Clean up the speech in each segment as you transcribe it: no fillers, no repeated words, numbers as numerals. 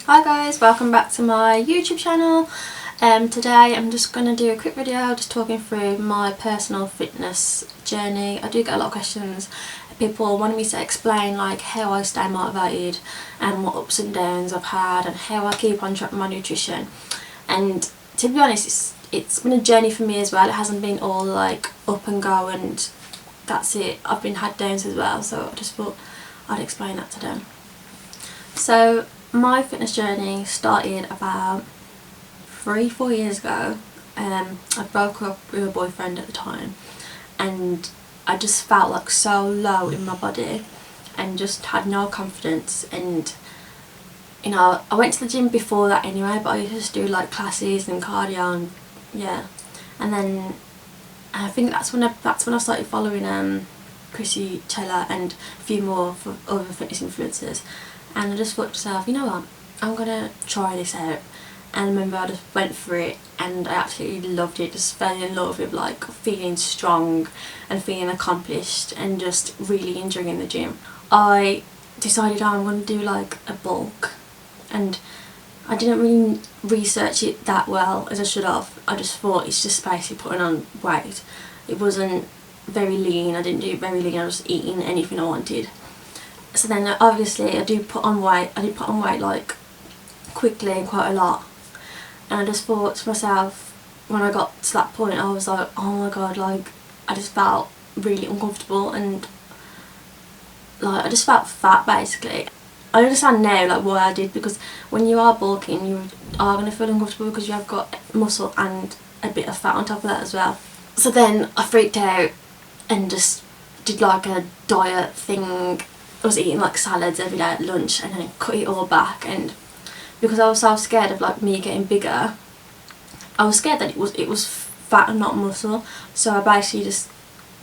Hi guys, welcome back to my YouTube channel. Today I'm just going to do a quick video just talking through my personal fitness journey. I do get a lot of questions. People wanting me to explain like how I stay motivated and what ups and downs I've had and how I keep on track with my nutrition. And to be honest, it's been a journey for me as well. It hasn't been all like up and go and that's it. I've had downs as well, so I just thought I'd explain that today. So my fitness journey started about 3-4 years ago. I broke up with a boyfriend at the time and I just felt like so low in my body and just had no confidence. And you know, I went to the gym before that anyway, but I used to just do like classes and cardio and yeah. And then I think that's when I started following Chrissy Chella and a few more other fitness influencers. And I just thought to myself, you know what, I'm gonna try this out. And I remember I just went for it and I absolutely loved it. Just fell in love with like feeling strong and feeling accomplished and just really enjoying the gym. I decided I'm going to do like a bulk, and I didn't really research it that well as I should have. I just thought it's just basically putting on weight. It wasn't very lean, I didn't do it very lean, I was eating anything I wanted. So then obviously I did put on weight like quickly and quite a lot. And I just thought to myself, when I got to that point, I was like, oh my god, like I just felt really uncomfortable and like I just felt fat basically. I understand now like why I did, because when you are bulking you are going to feel uncomfortable because you have got muscle and a bit of fat on top of that as well. So then I freaked out and just did like a diet thing. I was eating like salads every day at lunch and then cut it all back, and because I was so scared of like me getting bigger, I was scared that it was fat and not muscle. So I basically just,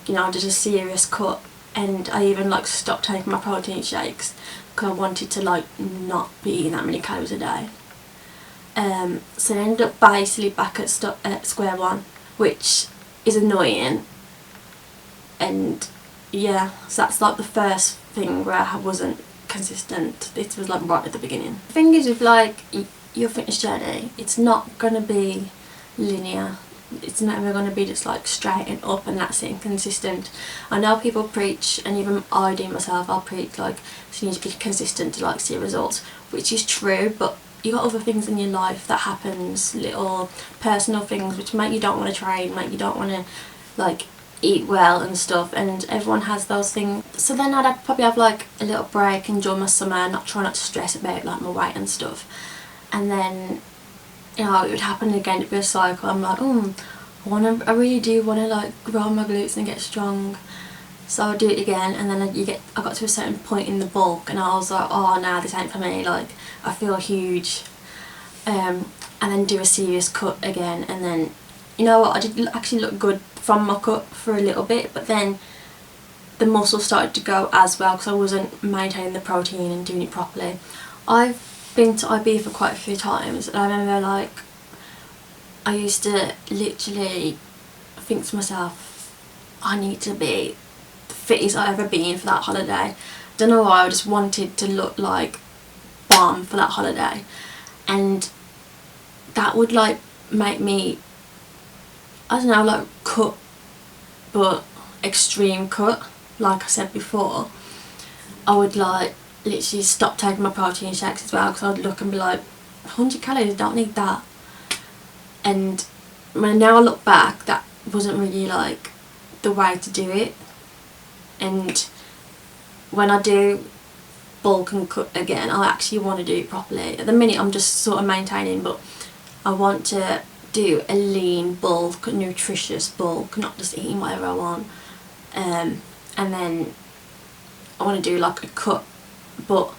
you know, did a serious cut, and I even like stopped taking my protein shakes because I wanted to like not be eating that many calories a day. So I ended up basically back at square one, which is annoying. And yeah, so that's like the first thing where I wasn't consistent. It was like right at the beginning. The thing is with like your fitness journey, it's not going to be linear. It's never going to be just like straight and up and that's it and consistent. I know people preach, and even I do myself, I'll preach like so you need to be consistent to like see results, which is true, but you got other things in your life that happens, little personal things which make you don't want to train, make you don't want to like eat well and stuff, and everyone has those things. So then I'd probably have like a little break, enjoy my summer, try not to stress about like my weight and stuff. And then, you know, it would happen again, it'd be a cycle. I'm like, I really do want to like grow my glutes and get strong. So I'd do it again, and then I got to a certain point in the bulk and I was like, oh no, this ain't for me, like I feel huge. And then do a serious cut again, and then you know what, I did actually look good from my cut for a little bit, but then the muscle started to go as well because I wasn't maintaining the protein and doing it properly. I've been to IB for quite a few times, and I remember like I used to literally think to myself, I need to be the fittest I've ever been for that holiday. Don't know why, I just wanted to look like bomb for that holiday, and that would like make me, I don't know, like cut, but extreme cut. Like I said before, I would like literally stop taking my protein shakes as well because I'd look and be like, 100 calories, don't need that. And when now I look back, that wasn't really like the way to do it. And when I do bulk and cut again, I actually want to do it properly. At the minute I'm just sort of maintaining, but I want to do a lean bulk, nutritious bulk, not just eating whatever I want. And then I want to do like a cut, but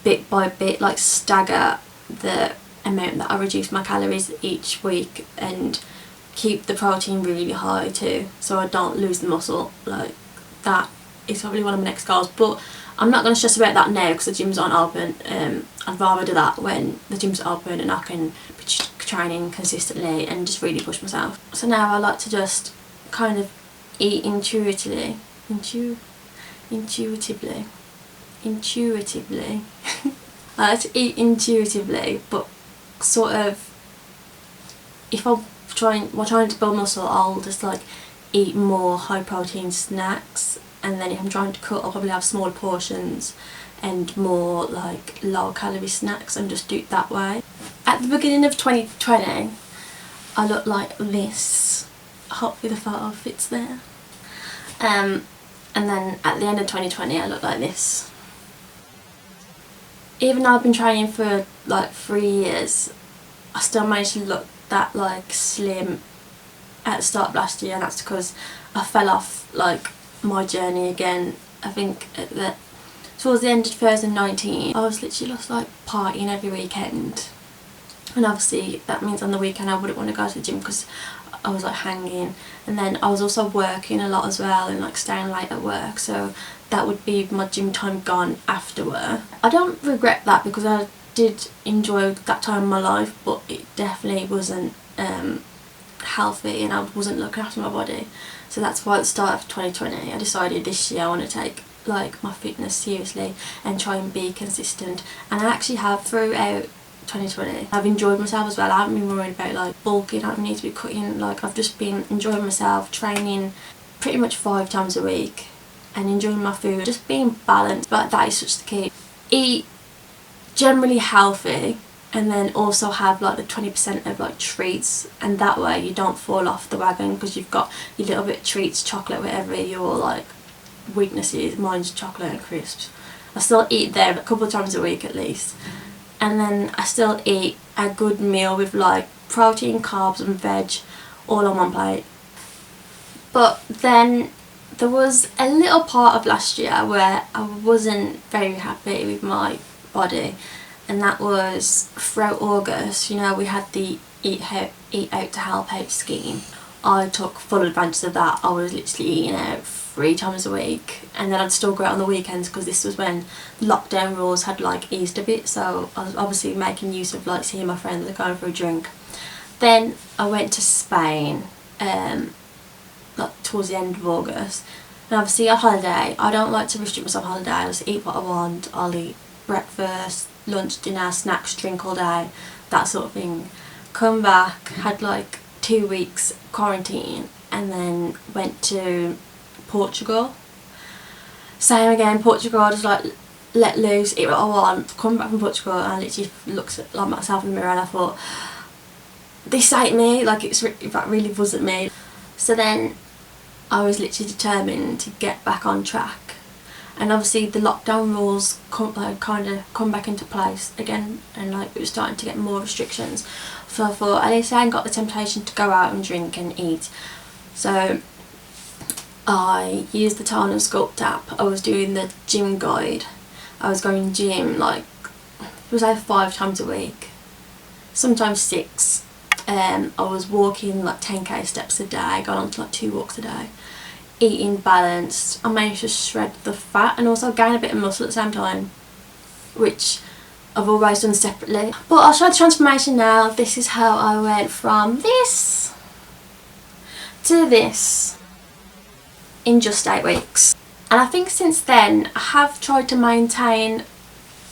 bit by bit, like stagger the amount that I reduce my calories each week and keep the protein really high too, so I don't lose the muscle. Like that is probably one of my next goals, but I'm not going to stress about that now because the gyms aren't open. I'd rather do that when the gyms are open and I can be training consistently and just really push myself. So now I like to just kind of eat intuitively. I like to eat intuitively, but sort of if I'm trying to build muscle, I'll just like eat more high protein snacks, and then if I'm trying to cut, I'll probably have smaller portions and more like low calorie snacks and just do it that way. At the beginning of 2020 I looked like this. Hopefully the photo fits there. And then at the end of 2020 I looked like this. Even though I've been training for like 3 years, I still managed to look that like slim at the start of last year, and that's because I fell off like my journey again. I think towards the end of 2019 I was literally just like partying every weekend, and obviously that means on the weekend I wouldn't want to go to the gym because I was like hanging, and then I was also working a lot as well and like staying late at work, so that would be my gym time gone after work. I don't regret that because I did enjoy that time of my life, but it definitely wasn't healthy and I wasn't looking after my body. So that's why at the start of 2020 I decided this year I want to take like my fitness seriously and try and be consistent, and I actually have throughout 2020. I've enjoyed myself as well. I haven't been worried about like bulking, I don't need to be cutting, like I've just been enjoying myself, training pretty much 5 times a week and enjoying my food, just being balanced. But that is such the key. Eat generally healthy, and then also have like the 20% of like treats, and that way you don't fall off the wagon because you've got your little bit of treats, chocolate, whatever your like weakness is. Mine's chocolate and crisps. I still eat there a couple of times a week at least, and then I still eat a good meal with like protein, carbs and veg all on one plate. But then there was a little part of last year where I wasn't very happy with my body, and that was throughout August. You know, we had the Eat Out to Help Out scheme. I took full advantage of that. I was literally eating out 3 times a week, and then I'd still go out on the weekends because this was when lockdown rules had like eased a bit, so I was obviously making use of like seeing my friends and going for a drink. Then I went to Spain like towards the end of August, and obviously on holiday I don't like to restrict myself on holiday. I just eat what I want. I'll eat breakfast, lunch, dinner, snacks, drink all day, that sort of thing. Come back, had like 2 weeks quarantine, and then went to Portugal. Same again, Portugal, just like let loose, eat what I want. Come back from Portugal and I literally looked at like myself in the mirror and I thought, this ain't me, like that really wasn't me. So then I was literally determined to get back on track, and obviously the lockdown rules kind of come back into place again, and like it was starting to get more restrictions. So I thought at least I ain't got the temptation to go out and drink and eat. So I used the Tone and Sculpt app. I was doing the gym guide. I was going to gym like, it was like 5 times a week, sometimes 6. I was walking like 10k steps a day, going on to like 2 walks a day, eating balanced. I managed to shred the fat and also gain a bit of muscle at the same time, which I've always done separately. But I'll show the transformation now. This is how I went from this to this in just 8 weeks. And I think since then I have tried to maintain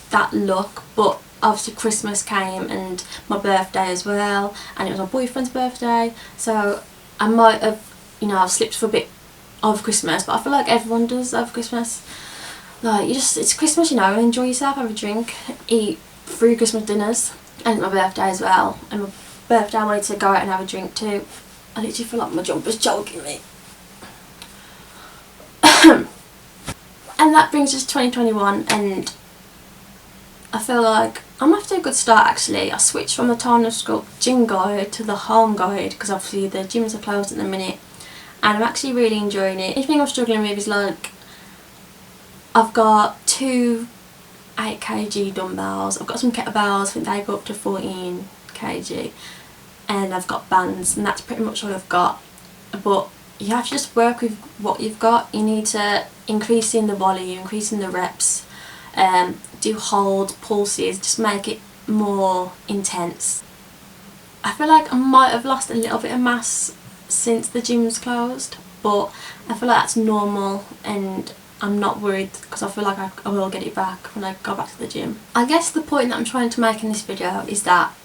that look, but obviously Christmas came and my birthday as well, and it was my boyfriend's birthday, so I might have, you know, I've slipped for a bit over Christmas, but I feel like everyone does over Christmas. Like, it's Christmas, you know, enjoy yourself, have a drink, eat 3 Christmas dinners, and it's my birthday as well. And my birthday I wanted to go out and have a drink too. I literally feel like my jumper's choking me. And that brings us to 2021, and I feel like I'm off to a good start actually. I switched from the Tone and Sculpt gym guide to the home guide because obviously the gyms are closed at the minute, and I'm actually really enjoying it. The thing I'm struggling with is like, I've got 2 8kg dumbbells, I've got some kettlebells, I think they go up to 14kg, and I've got bands, and that's pretty much all I've got. But you have to just work with what you've got. You need to increase in the volume, increase in the reps, do hold, pulses, just make it more intense. I feel like I might have lost a little bit of mass since the gym's closed, but I feel like that's normal, and I'm not worried because I feel like I will get it back when I go back to the gym. I guess the point that I'm trying to make in this video is that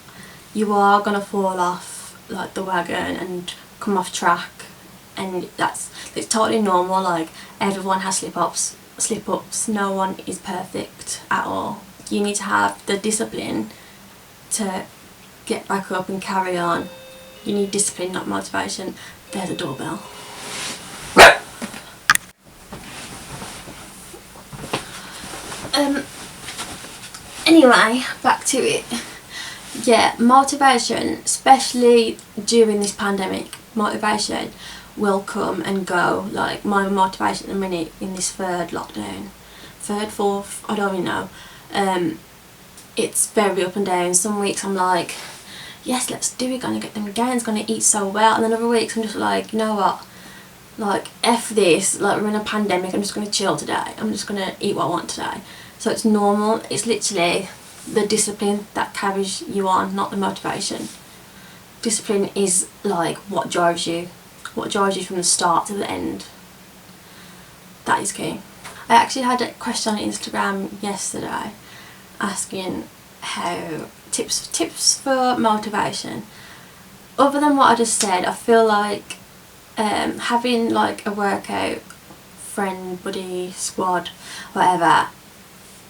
you are going to fall off like the wagon and come off track, and it's totally normal. Like, everyone has slip-ups, no one is perfect at all. You need to have the discipline to get back up and carry on. You need discipline, not motivation. There's a doorbell. Anyway, back to it. Yeah, motivation, especially during this pandemic, motivation will come and go. Like, my motivation at the minute in this third lockdown, fourth, I don't even know, it's very up and down. Some weeks I'm like, yes, let's do it, gonna get them gains, gonna eat so well, and then other weeks I'm just like, you know what, like, F this, like, we're in a pandemic, I'm just gonna chill today, I'm just gonna eat what I want today. So it's normal. It's literally the discipline that carries you on, not the motivation. Discipline is like what drives you from the start to the end. That is key. I actually had a question on Instagram yesterday asking how tips for motivation. Other than what I just said, I feel like having like a workout friend, buddy, squad, whatever,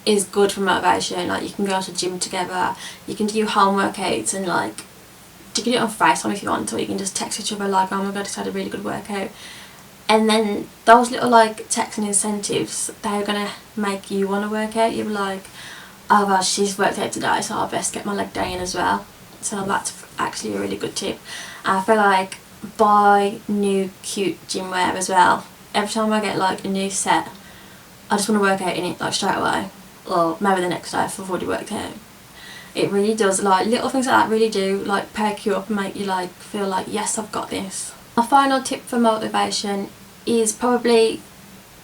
is good for motivation. Like, you can go to the gym together, you can do your home workouts, and like, you can do it on FaceTime if you want to, or you can just text each other like, oh my god, I just had a really good workout. And then those little like texts and incentives, they're gonna make you want to work out. You're like, oh well, she's worked out today, so I best get my leg day in as well. So that's actually a really good tip. I feel like buy new cute gym wear as well. Every time I get like a new set, I just want to work out in it like straight away, or maybe the next day if I've already worked out. It really does, like, little things like that really do like perk you up and make you like feel like, yes, I've got this. My final tip for motivation is probably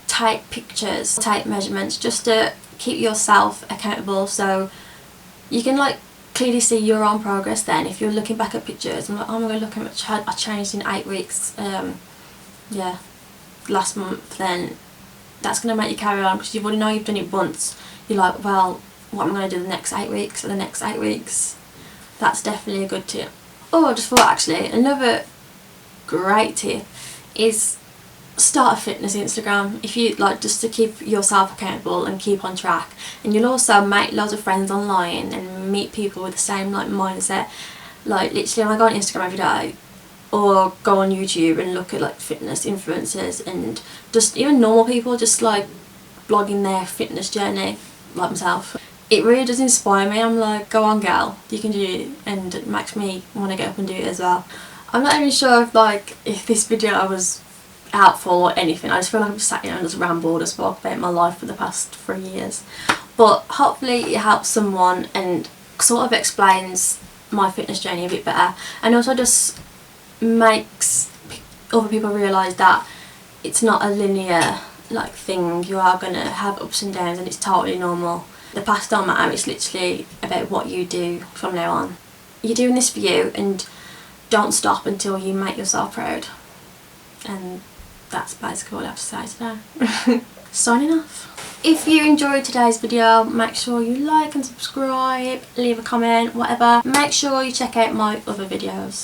take pictures, take measurements, just to keep yourself accountable, so you can like clearly see your own progress. Then if you're looking back at pictures and like, oh my god, look how much I changed in 8 weeks, yeah, last month, then that's going to make you carry on, because you already know you've done it once. You're like, well, what am I going to do the next 8 weeks or the next 8 weeks? That's definitely a good tip. Oh, I just thought actually another great tip is start a fitness Instagram, if you like, just to keep yourself accountable and keep on track. And you'll also make loads of friends online and meet people with the same like mindset. Like, literally, I go on Instagram every day, or go on YouTube and look at like fitness influencers and just even normal people just like blogging their fitness journey like myself. It really does inspire me. I'm like, go on girl, you can do it, and it makes me want to get up and do it as well. I'm not even sure if this video was helpful or anything. I just feel like I've sat here and just rambled and spoke about my life for the past 3 years, but hopefully it helps someone and sort of explains my fitness journey a bit better, and also just makes other people realise that it's not a linear like thing. You are going to have ups and downs, and it's totally normal. The past don't matter, it's literally about what you do from now on. You're doing this for you, and don't stop until you make yourself proud. And that's basically all I have to say today. Signing off. If you enjoyed today's video, make sure you like and subscribe, leave a comment, whatever. Make sure you check out my other videos.